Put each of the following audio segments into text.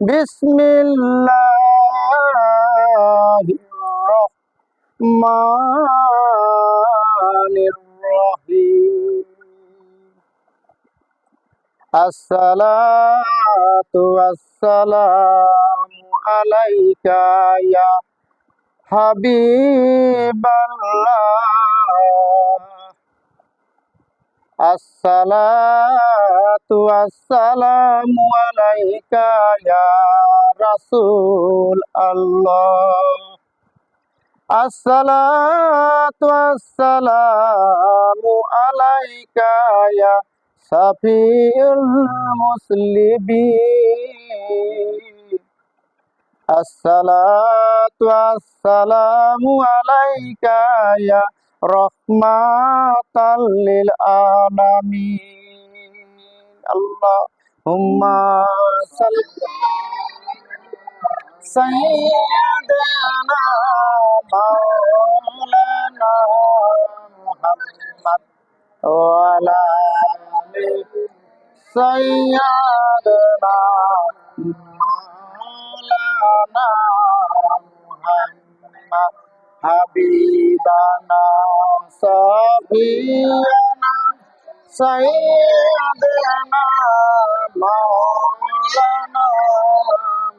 বিসমিল্লাহির রহমানির রহিম। আসসালাতু ওয়াসসালামু আলাইকা ইয়া হাবিবাল্লাহ। আসসালাতু ওয়াসসালামু আলাইকা ইয়া রাসূল আল্লাহ। আসসালাতু ওয়াসসালামু আলাইকা ইয়া সাফিউল মুসলিমিন। আসসালাতু ওয়াসসালামু আলাইকা ইয়া রাহমাতাল লিল আলামিন। আল্লাহুম্মা সাল্লি সাইয়্যিদানা মাওলানা মুহাম্মদ ওয়া আলা আলি সাইয়্যিদানা মাওলানা মুহাম্মদ হাবিবানা সাফিয়ানা সাইয়্যিদানা মাওলানা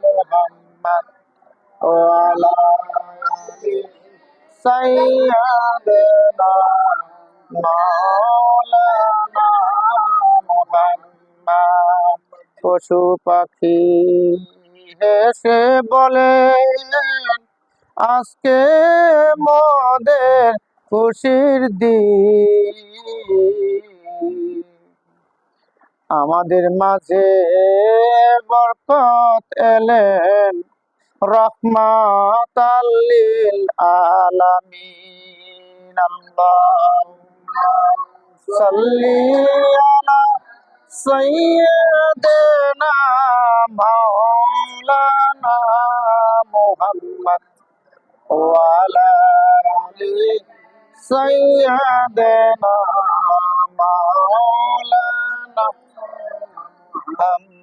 মুহাম্মদ ওয়া আলা আলি সাইয়্যিদানা মাওলানা মুহাম্মদ। পশু পাখি হেসে বলে আজকে মোদের খুশির দিন। আমাদের মাঝে বরকত এলেন রহমাতাল লিল আলামিন। আল্লাহুম্মা সাল্লি আলা সাইয়্যিদিনা মাওলানা মুহাম্মদ ওয়া আলা আলি সাইয়্যিদিনা মাওলানা মুহাম্মদ।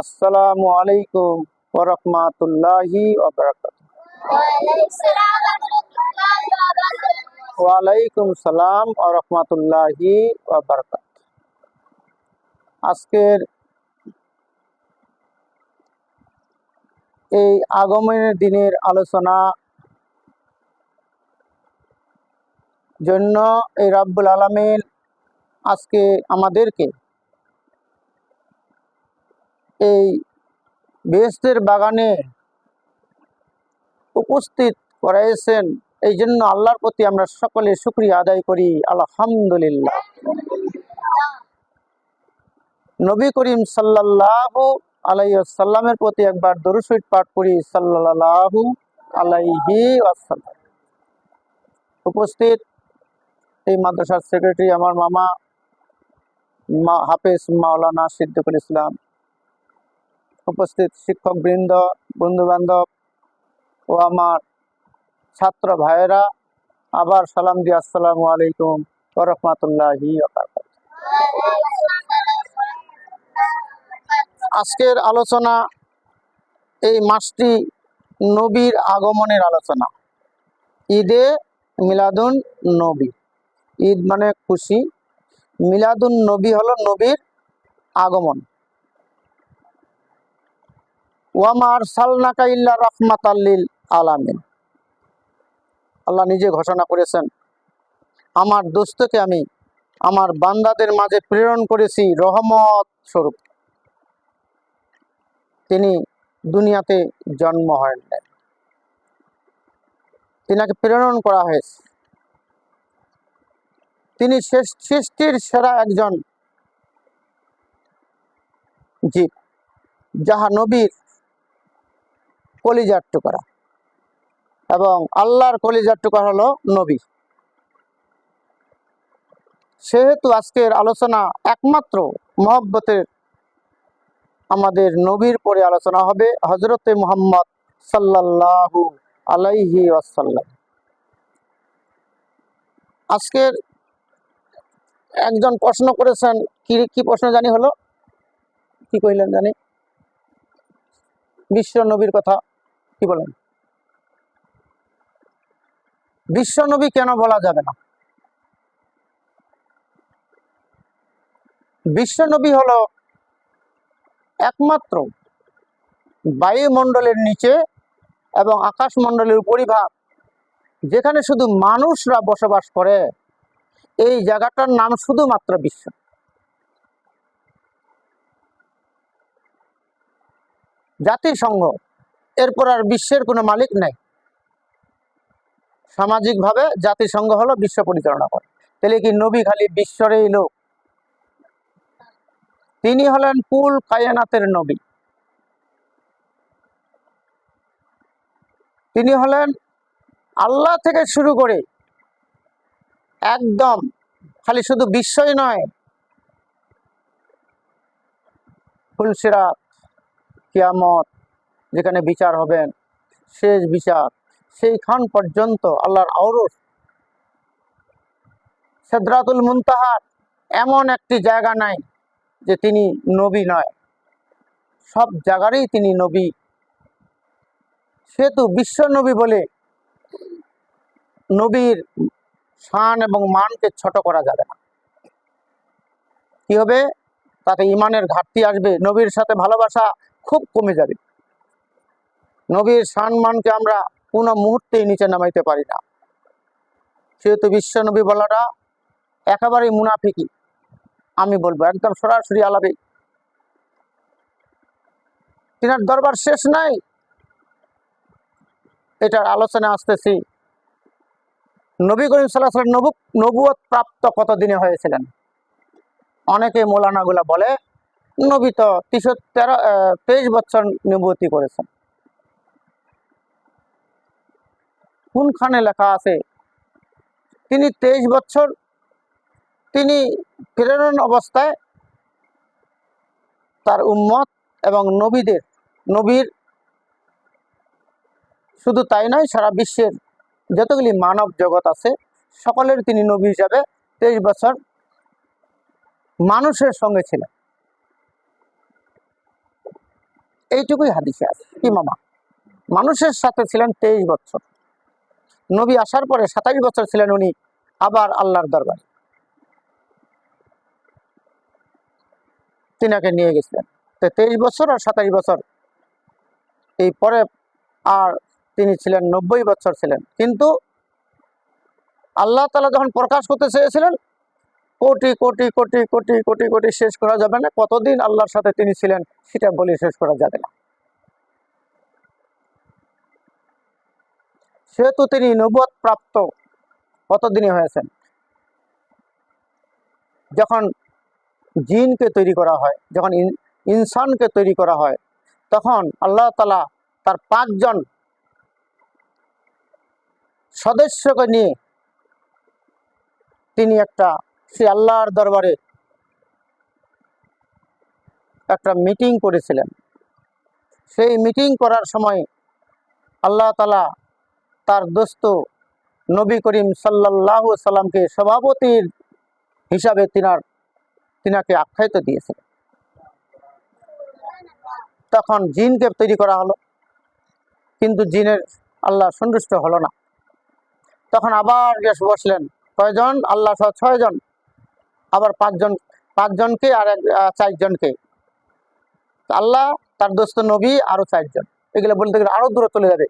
আসসালামু আলাইকুম ওয়া রাহমাতুল্লাহি ওয়া বারাকাতুহু। ওয়া আলাইকুম সালাম ওয়া রাহমাতুল্লাহি ওয়া বারাকাতুহু। আজকের এই আগমনের দিনের আলোচনা জন্য এই রাব্বুল আলামিন আজকে আমাদেরকে এই বেহেশতের বাগানে উপস্থিত করাইছেন। এই জন্য আল্লাহর প্রতি আমরা সকলে শুকরিয়া আদায় করি, আলহামদুলিল্লাহ। নবী করিম সাল্লাল্লাহু আলাইহি ওয়াসাল্লামের প্রতি একবার দরুদ শরীফ পাঠ করি, সাল্লাল্লাহু আলাইহি ওয়াসাল্লাম। উপস্থিত এই মাদ্রাসার সেক্রেটারি আমার মামা হাফেজ মাওলানা সিদ্দিকুল ইসলাম, উপস্থিত শিক্ষক বৃন্দ, বন্ধু বান্ধব ও আমার ছাত্র ভাইয়েরা, আবার সালাম দিয়ে আসসালামু আলাইকুম ওয়া রাহমাতুল্লাহি ওয়া বারাকাতুহু। আজকের আলোচনা এই মাসটি নবীর আগমনের আলোচনা। ঈদে মিলাদুন নবী। ঈদ মানে খুশি, মিলাদুন নবী হলো নবীর আগমন। ওয়া মা আরসালনাকা ইল্লা রাহমাতাল লিল আলামিন। আল্লাহ নিজে ঘোষণা করেছেন, আমার দোস্তকে আমি আমার বান্দাদের মাঝে প্রেরণ করেছি রহমত স্বরূপ। তিনি দুনিয়াতে জন্ম হয় নাই, তিনাকে প্রেরণ করা হয়েছে। তিনি সৃষ্টির সেরা একজন জীব, যাহা নবীর কলিজার টুকরা, এবং আল্লাহর কলিজার টুকরা হলো নবী। সেহেতু আজকের আলোচনা একমাত্র মহব্বতের আমাদের নবীর পরে আলোচনা হবে, হযরতে মুহাম্মদ সাল্লাল্লাহু আলাইহি ওয়াসাল্লাম। আজকের একজন প্রশ্ন করেছেন, কি প্রশ্ন জানি হলো, কি কইলেন জানি, বিশ্ব নবীর কথা কি বলেন? বিশ্ব নবী কেন বলা যাবে না? বিশ্ব নবী হলো একমাত্র বায়ুমণ্ডলের নিচে এবং আকাশমণ্ডলের উপরিভাগ যেখানে শুধু মানুষরা বসবাস করে, এই জায়গাটার নাম শুধুমাত্র বিশ্ব। জাতিসংঘ, এরপর আর বিশ্বের কোনো মালিক নাই। সামাজিকভাবে জাতিসংঘ হলো বিশ্ব পরিচালনা করে। তাহলে কি নবী খালি বিশ্বরেই লোক? তিনি হলেন কুল কায়নাতের নবী। তিনি হলেন আল্লাহ থেকে শুরু করে একদম খালি শুধু বিশ্বই নয়, ফুলসিরাত, কিয়ামত যেখানে বিচার হবেন, শেষ বিচার, সেইখান পর্যন্ত আল্লাহর আওরস সিদরাতুল মুনতাহার এমন একটি জায়গা নাই যে তিনি নবী নয়। সব জায়গারই তিনি নবী। সেহেতু বিশ্ব নবী বলে নবীর শান এবং মানকে ছোট করা যাবে না। কি হবে? তাতে ইমানের ঘাটতি আসবে, নবীর সাথে ভালোবাসা খুব কমে যাবে। নবীর শান মানকে আমরা কোনো মুহূর্তেই নিচে নামাইতে পারি না। সেহেতু বিশ্ব নবী বলাটা একেবারেই মুনাফিকি। আমি বলবো একদম সরাসরি আলাপে, তিনার দরবার শেষ নাই। এটার আলোচনা আসতেছি। নবী করিম সাল্লাল্লাহু আলাইহি ওয়াসাল্লাম নবুয়ত প্রাপ্ত কতদিনে হয়েছিলেন? অনেকে মৌলানাগুলা বলে নবী তো 23 বছর নবুয়তি করেছেন। কোনখানে লেখা আছে তিনি 23 বছর তিনি প্রেরণ অবস্থায় তার উম্মত এবং নবীর শুধু তাই নয়, সারা বিশ্বের যতগুলি মানব জগৎ আছে সকলের তিনি নবী হিসাবে 23 বছর মানুষের সঙ্গে ছিলেন। এইটুকুই হাদিসে আছে। কি মামা? মানুষের সাথে ছিলেন 23 বছর। নবী আসার পরে 27 বছর ছিলেন উনি আবার আল্লাহর দরবারে, তিনাকে নিয়ে গেছিলেন। তো 23 বছর আর 27 বছর এই পরে আর তিনি ছিলেন 90 বছর ছিলেন। কিন্তু আল্লাহ তাআলা যখন প্রকাশ করতে চেয়েছিলেন, কোটি কোটি কোটি কোটি কোটি কোটি শেষ করা যাবে না কতদিন আল্লাহর সাথে তিনি ছিলেন সেটা বলে শেষ করা যাবে না। সেহেতু তিনি নবুয়ত প্রাপ্ত কতদিনে হয়েছেন? যখন জিনকে তৈরি করা হয়, যখন ইনসানকে তৈরি করা হয়, তখন আল্লাহ তাআলা তার 5 জন সদস্যকে নিয়ে তিনি সে আল্লাহর দরবারে একটা মিটিং করেছিলেন। সেই মিটিং করার সময় আল্লাহ তাআলা তার দোস্ত নবী করিম সাল্লাল্লাহু আলাইহি সাল্লামকে সভাপতির হিসাবে তিনাকে আখ্যায়িত দিয়েছিলেন। তখন জিনকে তৈরি করা হলো, কিন্তু জিনের আল্লাহ সন্তুষ্ট হলো না। তখন আবার বসলেন কয়জন? আল্লাহ সহ 6 জন, আবার 5 জনকে আর 4 জনকে। আল্লাহ, তার দোস্ত নবী, আরো 4 জন। এগুলো বলতে গেলে আরো দূরে চলে যাবে,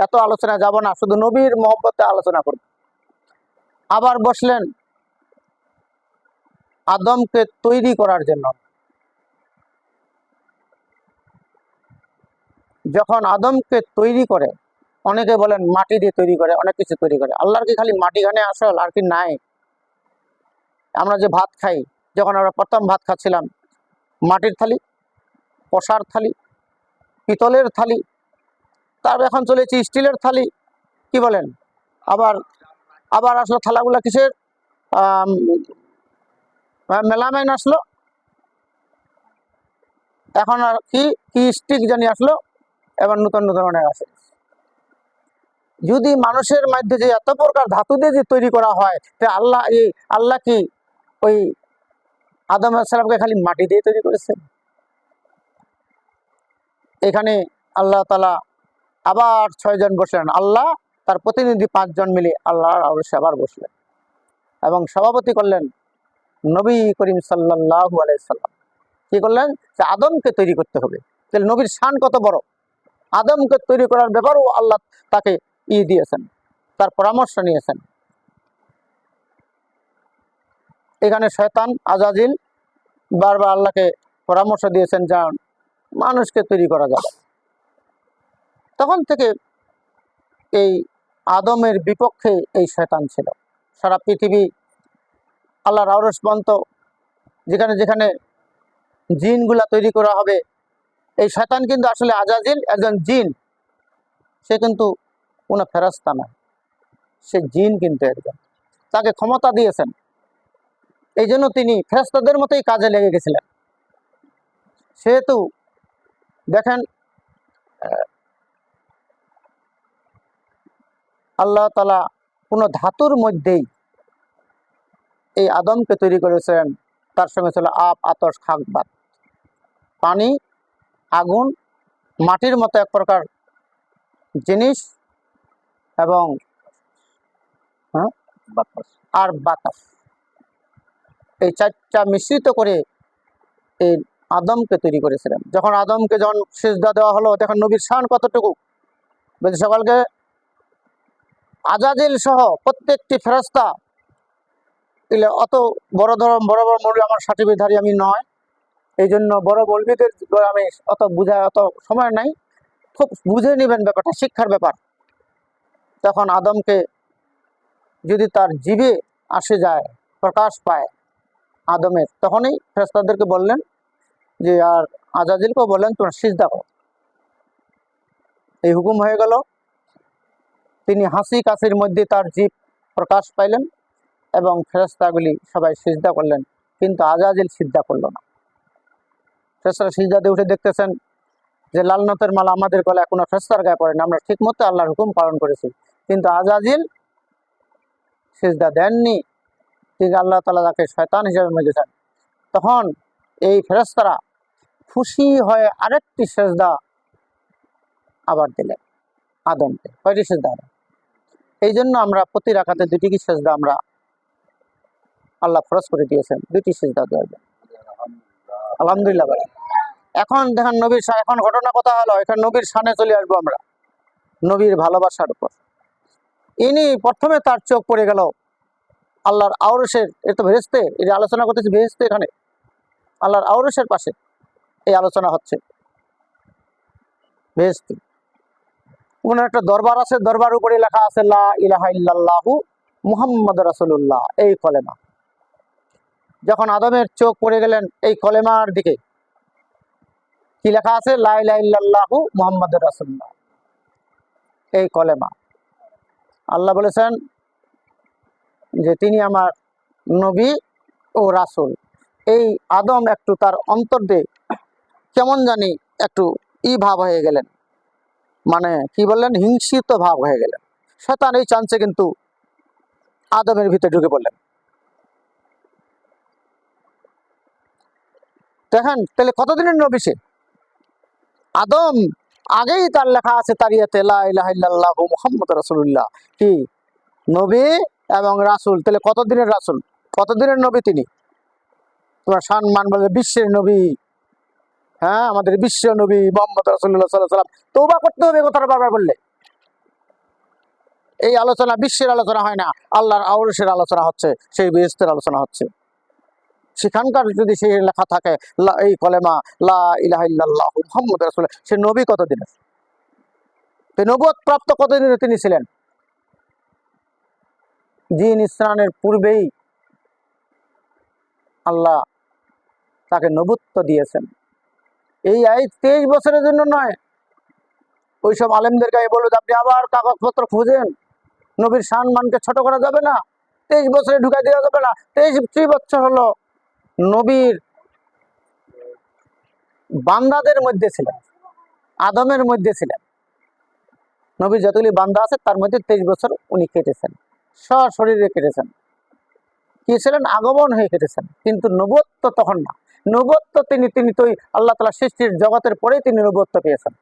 এত আলোচনা যাব না, শুধু নবীর মহব্বতে আলোচনা করব। আবার বসলেন আদমকে তৈরি করার জন্য। যখন আদমকে তৈরি করে, অনেকে বলেন মাটি দিয়ে তৈরি করে, অনেক কিছু তৈরি করে। আল্লাহর কি খালি মাটি ঘানে আসল আর কি নাই? আমরা যে ভাত খাই, যখন আমরা প্রথম ভাত খাচ্ছিলাম, মাটির থালি, কষার থালি, পিতলের থালি, তারপর এখন চলেছি স্টিলের থালি। কি বলেন? আবার আবার আসলো থালাগুলা কিসের? মেলামাইন আসলো। এখন আর কি কি স্টিক জানি আসলো, এবার নতুন নতুন অনেক আছে। যদি মানুষের মধ্যে যে এত প্রকার ধাতু দিয়ে যে তৈরি করা হয়, তা আল্লাহ কি ওই আদম আলাইহিস সালামকে খালি মাটি দিয়ে তৈরি করেছেন? এখানে আল্লাহ তাআলা আবার 6 জন বসলেন, আল্লাহ তার প্রতিনিধি 5 জন মিলে আল্লাহর আরশে আবার বসলেন এবং সভাপতি করলেন নবী করিম সাল্লাল্লাহু আলাইহি সাল্লাম। কি করলেন? যে আদমকে তৈরি করতে হবে। তাহলে নবীর শান কত বড়! আদমকে তৈরি করার ব্যাপারেও আল্লাহ তাকে দিয়েছেন, তার পরামর্শ নিয়েছেন। এখানে শয়তান আজাজিল বারবার আল্লাহকে পরামর্শ দিয়েছেন যা মানুষকে তৈরি করা যাবে। তখন থেকে এই আদমের বিপক্ষে এই শয়তান ছিল। সারা পৃথিবী আল্লাহর আরশ পর্যন্ত যেখানে যেখানে জিনগুলা তৈরি করা হবে, এই শয়তান কিন্তু আসলে আজাজিল একজন জিন, সে কিন্তু কোনো ফেরেশতা না, সে জিন কিন্তু একজন। তাকে ক্ষমতা দিয়েছেন, এই জন্য তিনি ফেরেশতাদের মতোই কাজে লেগে গেছিলেন। সেহেতু দেখেন আল্লাহ তাআলা কোনো ধাতুর মধ্যেই এই আদমকে তৈরি করেছেন, তার সঙ্গে ছিল আপ, আতশ, খাক, বাত, পানি, আগুন, মাটির মতো এক প্রকার জিনিস এবং আর বাতাস। এই 4টা মিশ্রিত করে এই আদমকে তৈরি করেছিলেন। যখন আদমকে যখন সিজদা দেওয়া হলো, দেখেন নবীর শান কতটুকু। বলছে সকালকে আজাজিল সহ প্রত্যেকটি ফেরেশতা এলে অত বড় বড় মৌলবী আমার সার্টিফিকেটধারী আমি নয়, এই জন্য বড় মৌলবীদের আমি অত বুঝায় অত সময় নাই, খুব বুঝে নেবেন ব্যাপারটা, শিক্ষার ব্যাপার। তখন আদমকে যদি তার জিভে আসে যায়, প্রকাশ পায় আদমের, তখনই ফেরেশতাদেরকে বললেন যে আর আজাজিলকে বললেন তোমরা সিজদা করো। এই হুকুম হয়ে গেল। তিনি হাসি কাশির মধ্যে তার জিভ প্রকাশ পাইলেন এবং ফেরেশতাগুলি সবাই সিজদা করলেন, কিন্তু আজাজিল সিজদা করল না। ফেরেশতারা সিজদাতে উঠে দেখতেছেন যে লালনতের মালা আমাদের গলায় কোনো ফেরেশতার গায়ে পড়ে না, আমরা ঠিক মতো আল্লাহর হুকুম পালন করেছি, কিন্তু আজাজিল সিজদা দেননি। ঠিক আল্লাহ তাআলা তাকে শয়তান হিসেবে মেরেছেন। তখন এই ফেরেশতারা খুশি হয়ে আরেকটি সেজদা আবার দিলেন আদমকে। কয়টি সেজদা? এই জন্য আমরা প্রতি রাকাতে 2টি সেজদা আমরা আল্লাহ ফরজ করে দিয়েছেন, 2টি সেজদা দেওয়া যায়। আলহামদুলিল্লাহ বলেন। এখন দেখেন নবীর শান, এখন ঘটনা কথা হলো, এখন নবীর শানে চলে আসবো আমরা, নবীর ভালোবাসার উপর। ইনি প্রথমে তার চোখ পড়ে গেল আল্লাহর আরশের, এ তো ভেরেশতে, এই আলোচনা করতেছি ভেরেশতে, এখানে আল্লাহর আরশের পাশে এই আলোচনা হচ্ছে। ভেরেশতে কোন একটা দরবার আছে, দরবার উপরে লেখা আছে লা ইলাহা ইল্লাল্লাহু মুহাম্মাদুর রাসূলুল্লাহ, এই কলেমা। যখন আদমের চোখ পড়ে গেলেন এই কলেমার দিকে, কি লেখা আছে? লা ইলাহা ইল্লাল্লাহু মুহাম্মাদুর রাসূলুল্লাহ, এই কলেমা। আল্লাহ বলেছেন যে তিনি আমার নবী ও রাসূল। এই আদম একটু তার অন্তর দিয়ে কেমন জানি একটু ভাব হয়ে গেলেন, মানে কি বললেন, হিংসিত ভাব হয়ে গেলেন। শয়তান এই চান্সে কিন্তু আদমের ভিতরে ঢুকে পড়লেন। দেখেন তাহলে কতদিনের নবী সে? আদম আগেই তার লেখা আছে তারিয়াতে লা ইলাহা ইল্লাল্লাহু মুহাম্মাদুর রাসূলুল্লাহ, কি নবী এবং রাসূল। তাহলে কতদিনের রাসূল, কতদিনের নবী তিনি? তোমার সম্মান বলে বিশ্বের নবী, হ্যাঁ আমাদের বিশ্ব নবী মুহাম্মদ রাসূলুল্লাহ সাল্লাল্লাহু আলাইহি ওয়াসাল্লাম। তওবা করতে হবে কথাটা বারবার বললে। এই আলোচনা বিশ্বের আলোচনা হয় না, আল্লাহর আরশের আলোচনা হচ্ছে, সেই বেহেশতের আলোচনা হচ্ছে। সেখানকার যদি সেই লেখা থাকে এই কলেমা লা ইলাহা ইল্লাল্লাহু মুহাম্মাদুর রাসূলুল্লাহ, সে নবী কতদিনের? নবুয়ত প্রাপ্ত কতদিনে তিনি ছিলেন? জিন ইসরানের পূর্বেই আল্লাহ তাকে নবুত্ব দিয়েছেন। এই 23 বছরের জন্য নয়। ওইসব আলেমদেরকে আমি বলবো আপনি আবার কাগজপত্র খুঁজেন, নবীর সম্মানকে ছোট করা যাবে না, 23 বছরে ঢুকাই দেওয়া যাবে না। 23 বছর হলো নবীর বান্দাদের মধ্যে ছিলেন, আদমের মধ্যে ছিলেন। নবীর যতগুলি বান্দা আছে তার মধ্যে 23 বছর উনি কেটেছেন, সশরীরে কেটেছেন। কি ছিলেন? আগমন হয়ে কেটেছেন, কিন্তু নবুয়ত্ব তখন না। নবুয়ত্ব তিনি তো আল্লাহ তাআলা সৃষ্টির জগতের পরেই তিনি নবুয়ত্ব পেয়েছেন।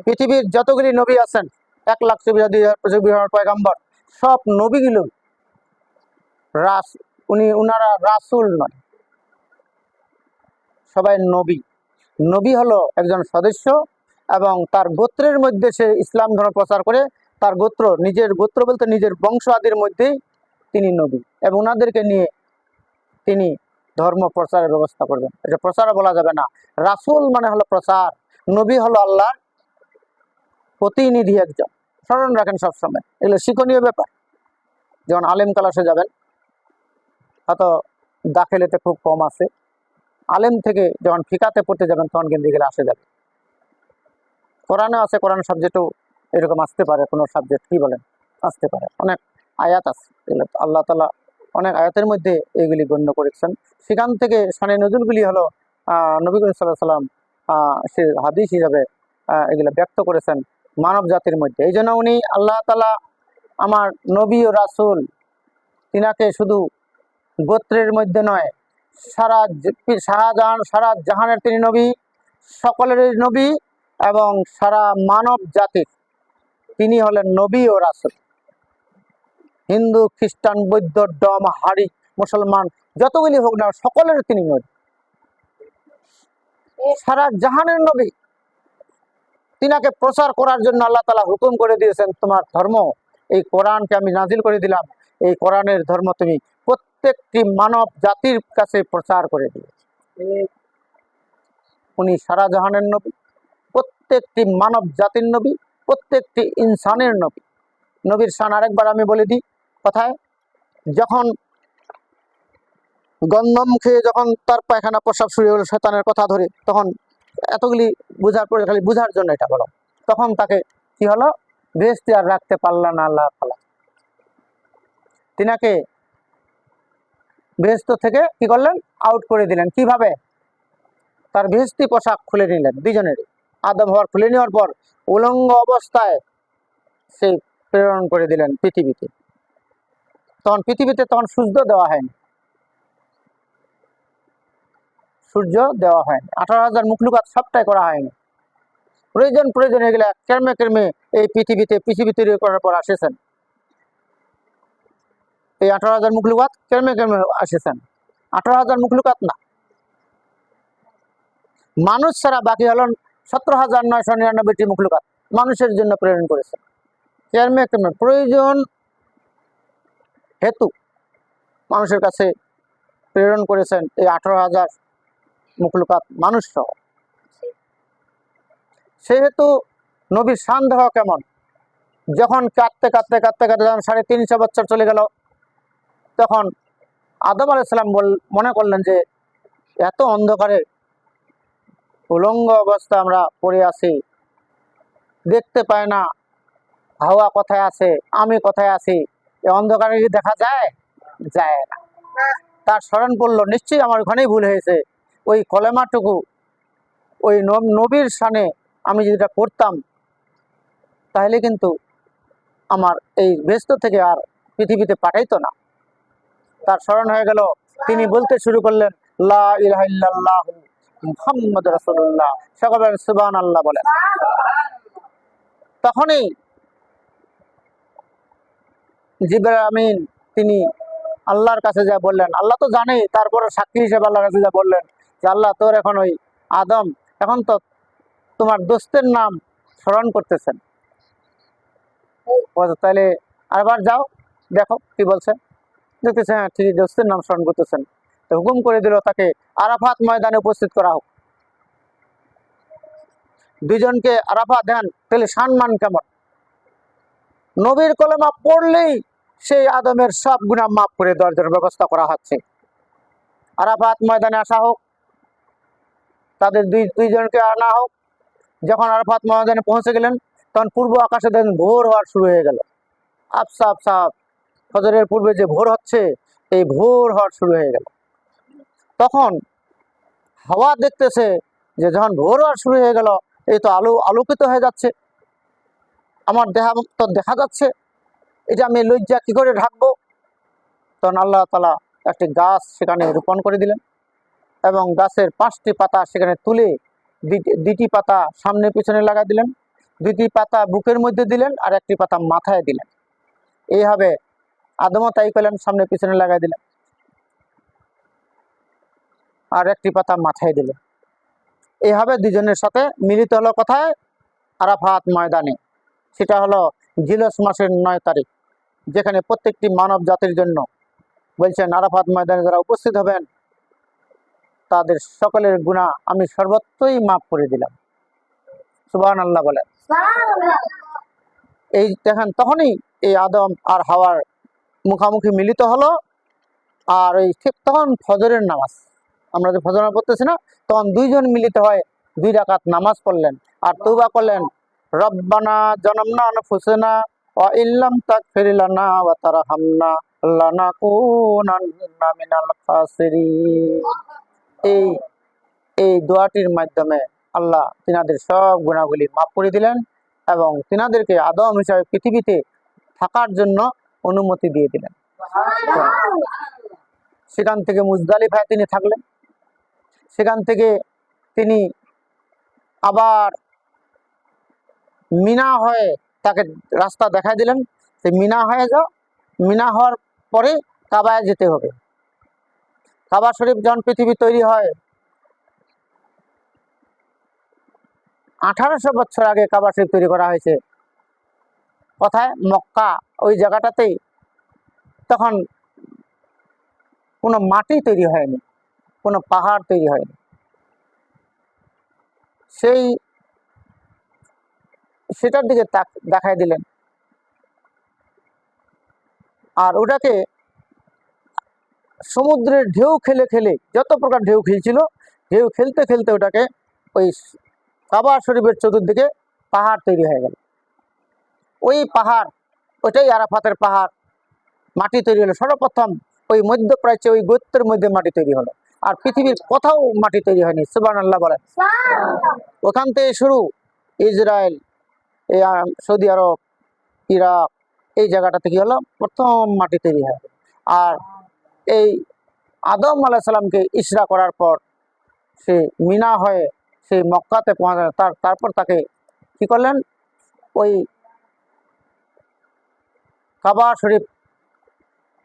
পৃথিবীর যতগুলি নবী আছেন 1,24,000 পয়গাম্বর, সব নবীগুলো উনারা রাসূল নয়, সবাই নবী। নবী হলো একজন সদস্য এবং তার গোত্রের মধ্যে সে ইসলাম ধর্ম প্রচার করে, তার গোত্র, নিজের গোত্র বলতে নিজের বংশ আদির মধ্যেই তিনি নবী, এবং ওনাদেরকে নিয়ে তিনি ধর্ম প্রচারের ব্যবস্থা করবেন। এটা প্রচার বলা যাবে না। রাসূল মানে হলো প্রচার, নবী হলো আল্লাহর প্রতিনিধি একজন। স্মরণ রাখেন সবসময়, এগুলো শিক্ষণীয় ব্যাপার। যেমন আলেম ক্লাসে যাবেন, হয়তো দাখিলেতে খুব কম আছে, আলেম থেকে যখন ফিকাতে পড়তে যাবেন তখন কিন্তু এগুলো আসে যাবে। কোরআনে আছে, কোরআন সাবজেক্টও এরকম আসতে পারে, কোনো সাবজেক্ট কি বলেন আসতে পারে, অনেক আয়াত আছে, এগুলো আল্লাহ তাআলা অনেক আয়াতের মধ্যে এগুলি গণ্য করেছেন। সেখান থেকে শানে নজুলগুলি হলো নবী করিম সাল্লাল্লাহু আলাইহি সাল্লাম সে হাদিস হিসাবে এগুলো ব্যক্ত করেছেন মানব জাতির মধ্যে। এই জন্য উনি আল্লাহ তাআলা আমার নবী ও রাসূল, তিনাকে শুধু গোত্রের মধ্যে নয়, সারা জাহানের তিনি নবী, সকলের নবী, এবং সারা মানব জাতির তিনি হলেন নবী ও রাসূল। হিন্দু, খ্রিস্টান, বৌদ্ধ, ডম, হাড়ি, মুসলমান যতগুলি হোক না, সকলের তিনি নবী, সারা জাহানের নবী। তিনাকে প্রচার করার জন্য আল্লাহ তাআলা হুকুম করে দিয়েছেন, তোমার ধর্ম, এই কোরআনকে আমি নাজিল করে দিলাম, এই কোরআনের ধর্ম তুমি প্রত্যেকটি মানব জাতির কাছে প্রচার করে দিয়েছে। উনি সারা জাহানের নবী, প্রত্যেকটি মানব জাতির নবী, প্রত্যেকটি ইনসানের নবী। নবীর শান আরেকবার আমি বলে দিই কথায়, যখন গন্ধম খেয়ে যখন তার পায়খানা প্রস্রাব শুরু হলো শয়তানের কথা ধরে, তখন এতগুলি বুঝার পরে, খালি বুঝার জন্য এটা বলো, তখন তাকে কি হলো, বেহেশতে আর রাখতে পারলেন না আল্লাহ তাআলা। তিনাকে বেহেশত থেকে কি করলেন, আউট করে দিলেন। কিভাবে? তার বেহেশতি পোশাক খুলে নিলেন দুইজনের। আদম হওয়ার খুলে নেওয়ার পর উলঙ্গ অবস্থায় সে প্রেরণ করে দিলেন পৃথিবীতে। পৃথিবীতে তখন সূর্য দেওয়া হয়নি, সূর্য দেওয়া হয়নি, 18,000 মুখলুকাত সবটাই করা হয়নি। প্রয়োজন এগুলা কেরমে কেরমে এই পৃথিবী তৈরি করার পর আসেছেন। এই 18,000 মুখলুকাত কেরমে কেরমে আসেছেন, 18,000 মুখলুকাত না, মানুষ ছাড়া বাকি হলেন 17,999টি মুখলুকাত মানুষের জন্য প্রেরণ করেছেন। কেরমে কেরমে প্রয়োজন হেতু মানুষের কাছে প্রেরণ করেছেন এই 18,000 মুখলুকাত মানুষ সহ। সেহেতু নবীর শান দেখো কেমন, যখন কাঁদতে যখন 350 বছর চলে গেল, তখন আদম আলাইহিস সালাম মনে করলেন যে এত অন্ধকারে উলঙ্গ অবস্থা আমরা পড়ে আছি, দেখতে পাই না হাওয়া কোথায় আছে, আমি কোথায় আছি, এই অন্ধকারে কি দেখা যায়? যায় না। তার স্মরণ পড়লো, নিশ্চয়ই আমার ওখানেই ভুল হয়েছে, ওই কলেমাটুকু ওই নবীর শানে আমি যেটা করতাম, তাহলে কিন্তু আমার এই ব্যস্ত থেকে আর পৃথিবীতে পাঠাইতো না। তার স্মরণ হয়ে গেল, তিনি বলতে শুরু করলেন, লা ইলাহা ইল্লাল্লাহু মুহাম্মাদুর রাসূলুল্লাহ, সকলে সুবহানাল্লাহ বলেন। তখনই জিবরাইল আমিন তিনি আল্লাহর কাছে যা বললেন, আল্লাহ তো জানেই, তারপরে সাক্ষী হিসেবে আল্লাহর কাছে যা বললেন যে আল্লাহ, তোর এখন ওই আদম এখন তো তোমার দোস্তের নাম স্মরণ করতেছেন, তাহলে আরেকবার যাও দেখো কি বলছে। দেখতেছে হ্যাঁ ঠিক, দোস্তের নাম স্মরণ করতেছেন। তো হুকুম করে দিল তাকে আরাফাত ময়দানে উপস্থিত করা হোক। দুইজনকে আরাফাত দেন, তাহলে সম্মান কেমন। নবীর কলেমা পড়লেই সেই আদমের সব গুনাহ মাফ করে দেওয়ার জন্য ব্যবস্থা করা হচ্ছে। আরাফাত ময়দানে আসা হোক, তাদের দুইজনকে আনা হোক। যখন আরাফাত ময়দানে পৌঁছে গেলেন, তখন পূর্ব আকাশে দেখেন ভোর হওয়ার শুরু হয়ে গেল। আফসা আফসা ফজরের পূর্বে যে ভোর হচ্ছে, এই ভোর হওয়ার শুরু হয়ে গেল। তখন হাওয়া দেখতেছে যে যখন ভোর হওয়ার শুরু হয়ে গেল, এই তো আলোকিত হয়ে যাচ্ছে, আমার তো দেখা যাচ্ছে, এটা আমি লজ্জা কি করে ঢাকবো। তখন আল্লাহ তাআলা একটি গাছ সেখানে রোপণ করে দিলেন, এবং গাছের 5টি পাতা সেখানে তুলে 2টি পাতা সামনে পিছনে লাগাই দিলেন, দুইটি পাতা বুকের মধ্যে দিলেন আর একটি পাতা মাথায় দিলেন। এইভাবে আদমও তাই করলেন, সামনে পিছনে লাগাই দিলেন আর একটি পাতা মাথায় দিলেন। এইভাবে দুজনের সাথে মিলিত হলো কোথায়? আরাফাত ময়দানে। সেটা হলো জিলহজ মাসের 9 তারিখ, যেখানে প্রত্যেকটি মানব জাতির জন্য বলছেন আরাফাত ময়দানে যারা উপস্থিত হবেন তাদের সকলের গুনাহ আমি সর্বত্রই মাফ করে দিলাম। সুবহানাল্লাহ বলে। এই দেখেন, তখনই এই আদম আর হাওয়ার মুখামুখি মিলিত হলো। আর এই ঠিক তখন ফজরের নামাজ, আমরা যে ফজর নামাজ পড়তেছি না, তখন দুইজন মিলিত হয় 2 রাকাত নামাজ পড়লেন আর তওবা করলেন, রব্বানা জালামনা আনফুসানা ওয়া ইল্লাম তাগফির লানা ওয়া তারহামনা লানাকুনান্না মিনাল খাসিরিন। এই এই দোয়াটির মাধ্যমে আল্লাহ তিনাদের সব গুনাহগুলি মাফ করে দিলেন এবং তিনাদেরকে আদম হিসাবে পৃথিবীতে থাকার জন্য অনুমতি দিয়ে দিলেন। সেখান থেকে মুজদালিফায় তিনি থাকলেন। সেখান থেকে তিনি আবার মিনা হয়ে তাকে রাস্তা দেখাই দিলেন, যে মিনা হয়ে যাও। মিনা হওয়ার পরে কাবায় যেতে হবে। কাবা শরীফ যখন পৃথিবী তৈরি হয় 1800 বছর আগে কাবা শরীফ তৈরি করা হয়েছে। কোথায়? মক্কা, ওই জায়গাটাতেই। তখন কোনো মাটি তৈরি হয়নি, কোনো পাহাড় তৈরি হয়নি। সেটার দিকে দেখাই দিলেন। আর ওটাকে সমুদ্রের ঢেউ খেলে খেলে, যত প্রকার ঢেউ খেলছিল, ঢেউ খেলতে খেলতে ওটাকে ওই কাবা শরীফের চতুর্দিকে পাহাড় তৈরি হয়ে গেল। ওই পাহাড়, ওটাই আরাফাতের পাহাড়। মাটি তৈরি হলো সর্বপ্রথম ওই মধ্যপ্রাচ্যে, ওই গোত্রের মধ্যে মাটি তৈরি হলো। আর পৃথিবীর কোথাও মাটি তৈরি হয়নি। সুবহানাল্লাহ বলেন। ওখান থেকে শুরু। ইসরায়েল, এই সৌদি আরব, ইরাক, এই জায়গাটাতে কি হলো? প্রথম মাটি তৈরি হয়। আর এই আদম আলাইহিস সালামকে ইসরা করার পর সে মিনা হয়ে সেই মক্কাতে পৌঁছালেন। তারপর তাকে কি করলেন? ওই কাবা শরীফ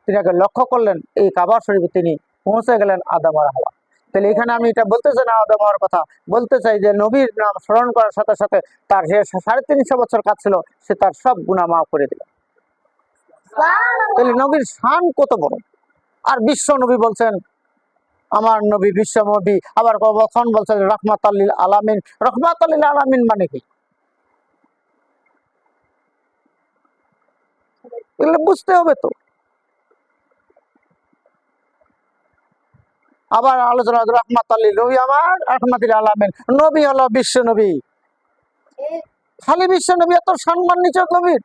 তিনাকে লক্ষ্য করলেন। এই কাবা শরীফে তিনি পৌঁছে গেলেন আদম আর হাওয়া। তাহলে এখানে আমি এটা বলতে চাই না আদম হওয়ার কথা, বলতে চাই যে নবীর নাম স্মরণ করার সাথে সাথে তার যে 350 বছর কাজ ছিল সে তার সব গুনাহ মাফ করে দিল। তাহলে নবীর শান কত বড়! আর বিশ্ব নবী বলছেন আমার নবী বিশ্ব নবী, আবার কখন বলছেন রাহমাতাল লিল আলামিন। রাহমাতাল লিল আলামিন মানে কি? এগুলো বুঝতে হবে তো। আবার আলোচনা রাহমাতাল লিল নবী, আমার রাহমাতুল আলামিন, নবী হলো বিশ্ব নবী। খালি বিশ্ব নবী, এত সম্মান নিচে নবীর।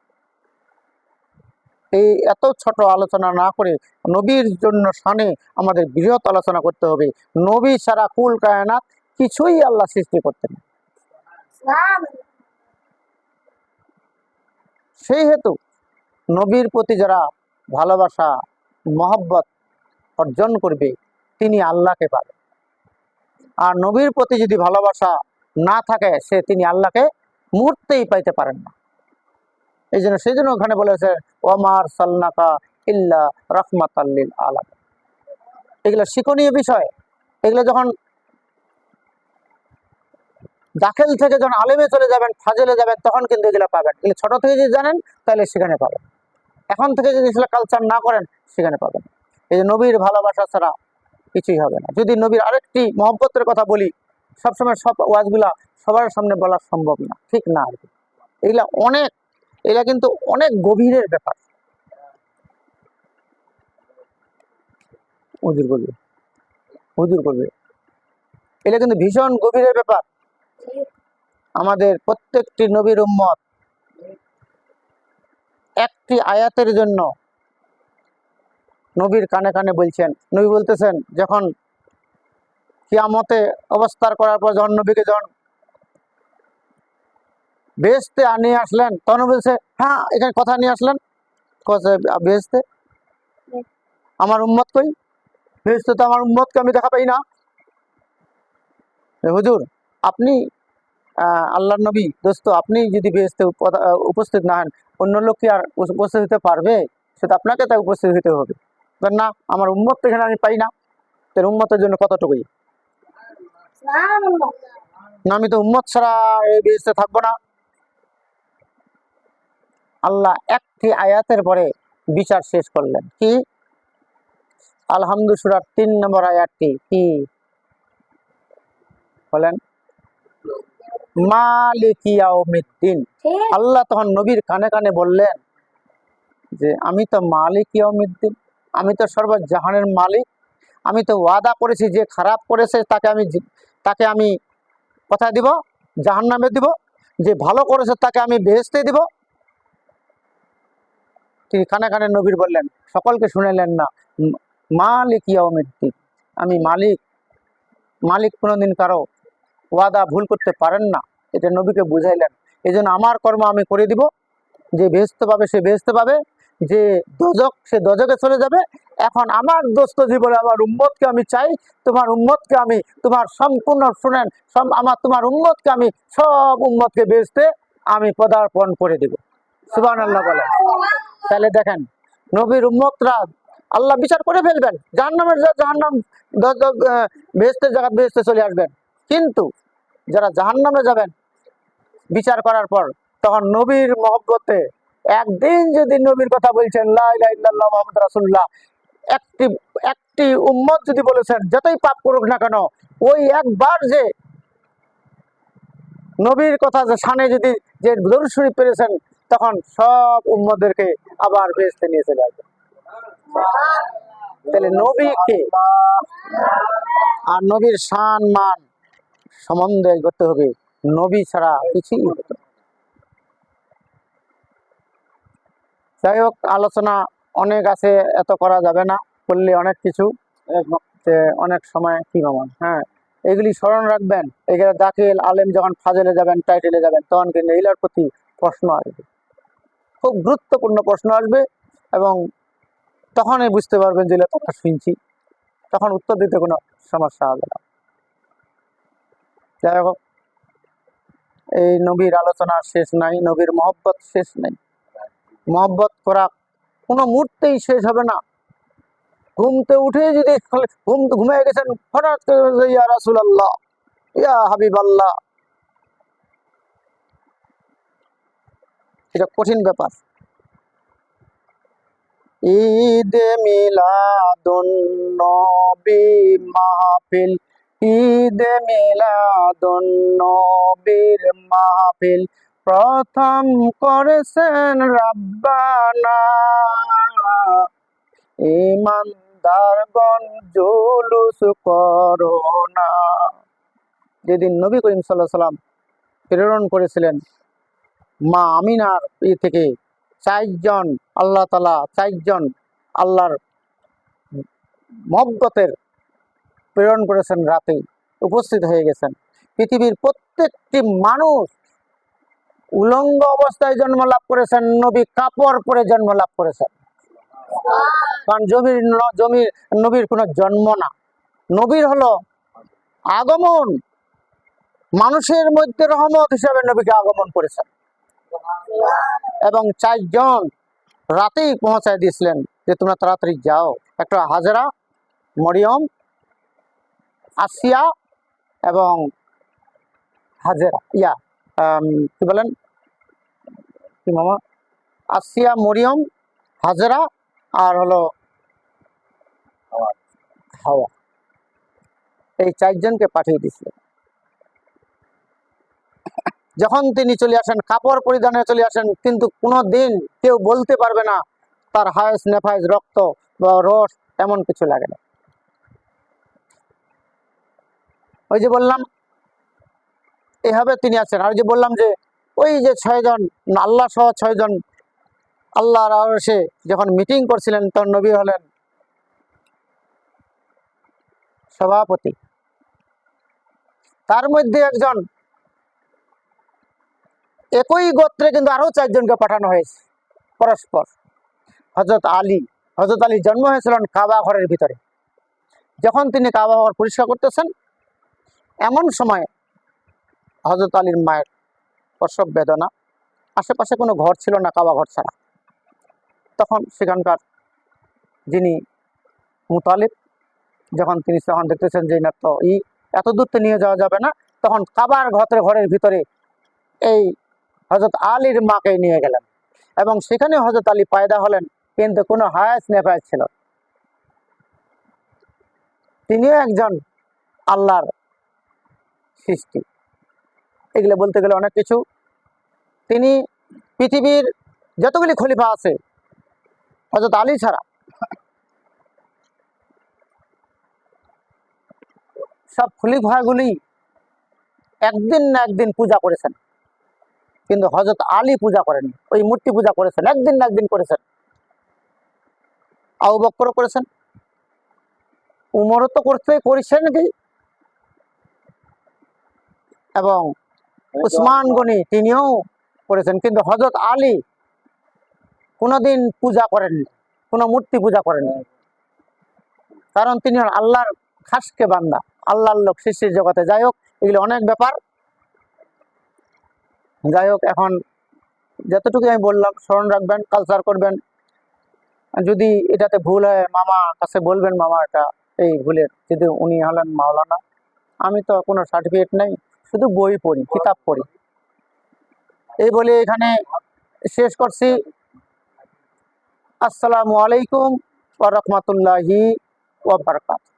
এই এত ছোট আলোচনা না করে নবীর জন্য শানে আমাদের বৃহৎ আলোচনা করতে হবে। নবী ছাড়া কুল কায়নাত কিছুই আল্লাহ সৃষ্টি করতেন না। সেই হেতু নবীর প্রতি যারা ভালোবাসা মহব্বত অর্জন করবে তিনি আল্লাহকে পাবে। আর নবীর প্রতি যদি ভালোবাসা না থাকে সে তিনি আল্লাহকে মুহূর্তেই পাইতে পারেন না। সেই জন্য ওখানে বলেছে ওমার সাল্লাকা ইল্লা রাহমাতাল লিল আলামিন। এগুলো শিক্ষণীয় বিষয়। এগুলো যখন দাখিল থেকে যখন আলেমে চলে যাবেন, ফাজেলে যাবেন, তখন কিন্তু এগুলো পাবেন। এগুলো ছোট থেকে যদি জানেন তাহলে সেখানে পাবেন। এখন থেকে যদি সেগুলো কালচার না করেন সেখানে পাবেন। এই যে নবীর ভালোবাসা ছাড়া কিছুই হবে না। যদি নবীর আরেকটি মহব্বতের কথা বলি, সবসময় সব ওয়াজগুলা সবার সামনে বলা সম্ভব না, ঠিক না? এগুলা কিন্তু অনেক গভীরের ব্যাপার। হুজুর বলবে, হুজুর করবে, এটা কিন্তু ভীষণ গভীরের ব্যাপার। আমাদের প্রত্যেকটি নবীর উম্মত একটি আয়াতের জন্য নবীর কানে কানে বলছেন। নবী বলতেছেন যখন কিয়ামতে অবস্থার করার পর যখন নবীকে যখন বেহেশতে নিয়ে আসলেন, তখন বলছে হ্যাঁ এখানে কথা নিয়ে আসলেন বেহেশতে, আমার উম্মত কই? বেহেশতে তো আমার উম্মতকে আমি দেখা পাই না। হুজুর আপনি আল্লাহর নবী দোস্ত, আপনি যদি বেহেশতে উপস্থিত না হন, অন্য লোক কি আর উপস্থিত হতে পারবে? সেটা আপনাকে তাই উপস্থিত হতে হবে। না, আমার উম্মত তো এখানে আমি পাই না, তার উম্মতের জন্য কতটুকুই না, আমি তো উম্মত ছাড়া এই বেহেশতে থাকবো না। আল্লাহ একটি আয়াতের পরে বিচার শেষ করলেন। কি? আলহামদুলিল্লাহ সূরার 3 নম্বর আয়াতটি কি বলেন? মালিক ইয়াউমিদ্দিন। আল্লাহ তখন নবীর কানে কানে বললেন যে আমি তো মালিক ইয়াউমিদ্দিন, আমি তো সর্বজাহানের মালিক। আমি তো ওয়াদা করেছি যে খারাপ করেছে তাকে আমি কোথায় দিব? জাহান্নামে দিব। যে ভালো করেছে তাকে আমি বেহেশতে দিব। তিনি কানে কানে নবীর বললেন, সকলকে শুনাইলেন না, মালিক ইয়াউমিদ্দিন, আমি মালিক। মালিক কোনোদিন কারো ওয়াদা ভুল করতে পারেন না, এটা নবীকে বুঝাইলেন। এই জন্য আমার কর্ম আমি করে দিব, যে বেহেশত পাবে সে বেহেশতে পাবে, যে দোজক সে দোজকে চলে যাবে। এখন আমার দোস্ত জীবনে আমার উম্মতকে আমি চাই, তোমার উম্মতকে আমি তোমার সম্পূর্ণ শুনেন, তোমার উম্মতকে আমি সব উম্মতকে বেহেশতে আমি পদার্পণ করে দিব। সুবহানাল্লাহ বলে। তাহলে দেখেন, নবীর উম্মতরা আল্লাহ বিচার করে ফেলবেন, জাহান্নামের জাহান্নাম, বেহেশতের জায়গা বেহেশতে চলে আসবেন। কিন্তু যারা জাহান্নামে যাবেন বিচার করার পর, তখন নবীর মহব্বতে একদিন যদি নবীর কথা বলছেন লা ইলাহা ইল্লাল্লাহ মুহাম্মাদুর রাসূলুল্লাহ, একটি একটি উম্মত যদি বলেছেন যতই পাপ করুক না কেন, ওই একবার যে নবীর কথা যে শানে যদি যে দরুদ শরীফ পেরেছেন, তখন সব উম্মতদেরকে আবার বেহেশতে নিয়ে চলে আসবে। তাহলে নবীকে আর নবীর শান মান সম্বন্ধে করতে হবে, নবী ছাড়া কিছুই হতো না। যাই হোক, আলোচনা অনেক আছে, এত করা যাবে না, করলে অনেক কিছু অনেক সময় কি মামা। হ্যাঁ, এগুলি স্মরণ রাখবেন। এগুলো দাখিল আলেম যখন ফাজেলে যাবেন, টাইটেলে যাবেন, তখন কিন্তু এগুলোর প্রতি প্রশ্ন আসবে, খুব গুরুত্বপূর্ণ প্রশ্ন আসবে, এবং তখনই বুঝতে পারবেন যে তোমরা শুনছি, তখন উত্তর দিতে কোনো সমস্যা হবে না। যাই হোক, এই নবীর আলোচনা শেষ নাই, নবীর মহব্বত শেষ নাই। মহব্বত করা কোনো মুহূর্তেই শেষ হবে না। ঘুমতে উঠে যদি ঘুমিয়ে গেছেন, হঠাৎ করে ইয়া রাসূলুল্লাহ, ইয়া হাবিবাল্লাহ, এটা কঠিন ব্যাপার। ঈদে মিলাদুন নবী মাহফিল, ঈদে মিলাদুন নবীর মাহফিল প্রথম করেছেন রাব্বানা, ইমানদারগণ জুলুস করোনা। যেদিন নবী করিম সাল্লাল্লাহু আলাইহি সাল্লাম প্রেরণ করেছিলেন মা আমিনার থেকে, চারজন আল্লাহ তাআলা, চারজন আল্লাহর মহব্বতের প্রেরণ করেছেন, রাতে উপস্থিত হয়ে গেছেন। পৃথিবীর প্রত্যেকটি মানুষ উলঙ্গ অবস্থায় জন্ম লাভ করেছেন, নবী কাপড় পরে জন্ম লাভ করেছেন। কারণ নবীর কোনো জন্ম না, নবীর হলো আগমন। মানুষের মধ্যে রহমত হিসাবে নবীকে আগমন করেছেন, এবং চারজন রাতেই পৌঁছায় দিয়েছিলেন যে তোমরা তাড়াতাড়ি যাও। একটা হাজরা, মরিয়ম, আসিয়া এবং হাজেরা, কি বলেন কি মামা, আসিয়া, মরিয়ম, হাজরা আর হলো হাওয়া, এই চারজনকে পাঠিয়ে দিয়েছিলেন। যখন তিনি চলে আসেন, কাপড় পরিধানে চলে আসেন, কিন্তু কোনো দিন কেউ বলতে পারবে না তার হায়েস নেফায়েস, রক্ত বা রস এমন কিছু লাগে না। ওই যে বললাম এভাবে তিনি আছেন। আর যে বললাম যে ওই যে 6জন আল্লাহ সহ 6জন আল্লাহর আরশে যখন মিটিং করছিলেন, তখন নবী হলেন সভাপতি। তার মধ্যে একজন, একই গোত্রে কিন্তু আরো 4জনকে পাঠানো হয়েছে পরস্পর। হযরত আলী জন্ম হয়েছিলেন কাবা ঘরের ভিতরে। যখন তিনি কাবা ঘর পরিষ্কার করতেছেন, এমন সময় হজরত আলীর মায়ের প্রসব বেদনা, আশেপাশে কোনো ঘর ছিল না কাবা ঘর ছাড়া। তখন সেখানকার যিনি মুতালিব, যখন তিনি তখন দেখতেছেন যে না তো এত দূর তো নিয়ে যাওয়া যাবে না, তখন কাবার ঘরের ভিতরে এই হজরত আলীর মাকে নিয়ে গেলেন এবং সেখানে হজরত আলী পয়দা হলেন, কিন্তু কোনো হায়াস নেফায়াস ছিল। তিনিও একজন আল্লাহর সৃষ্টি। এগুলো বলতে গেলে অনেক কিছু। তিনি পৃথিবীর যতগুলি খলিফা আছে হজরত আলী ছাড়া সব খলিফাগুলি একদিন না একদিন পূজা করেছেন, কিন্তু হজরত আলী পূজা করেননি। ওই মূর্তি পূজা করেছেন, একদিন না একদিন করেছেন। আবু বকরও করেছেন, উমরও তো করেছেন নাকি, এবং উসমান গনি তিনিও করেছেন, কিন্তু হজরত আলী কোনোদিন পূজা করেননি, কোনো মূর্তি পূজা করেননি। কারণ তিনি আল্লাহর খাসকে বান্দা, আল্লাহর লোক সৃষ্টির জগতে। যাই হোক, এগুলো অনেক ব্যাপার। যাই হোক, এখন যতটুকু আমি বললাম স্মরণ রাখবেন, কালচার করবেন। যদি এটাতে ভুল হয় মামা কাছে বলবেন, মামা এটা এই ভুলের, যদি উনি হলেন মাওলানা। আমি তো কোনো সার্টিফিকেট নেই, শুধু বই পড়ি, কিতাব পড়ি। এই বলে এখানে শেষ করছি। আসসালামু আলাইকুম ওয়া রাহমাতুল্লাহি ওয়া বারাকাতুহু।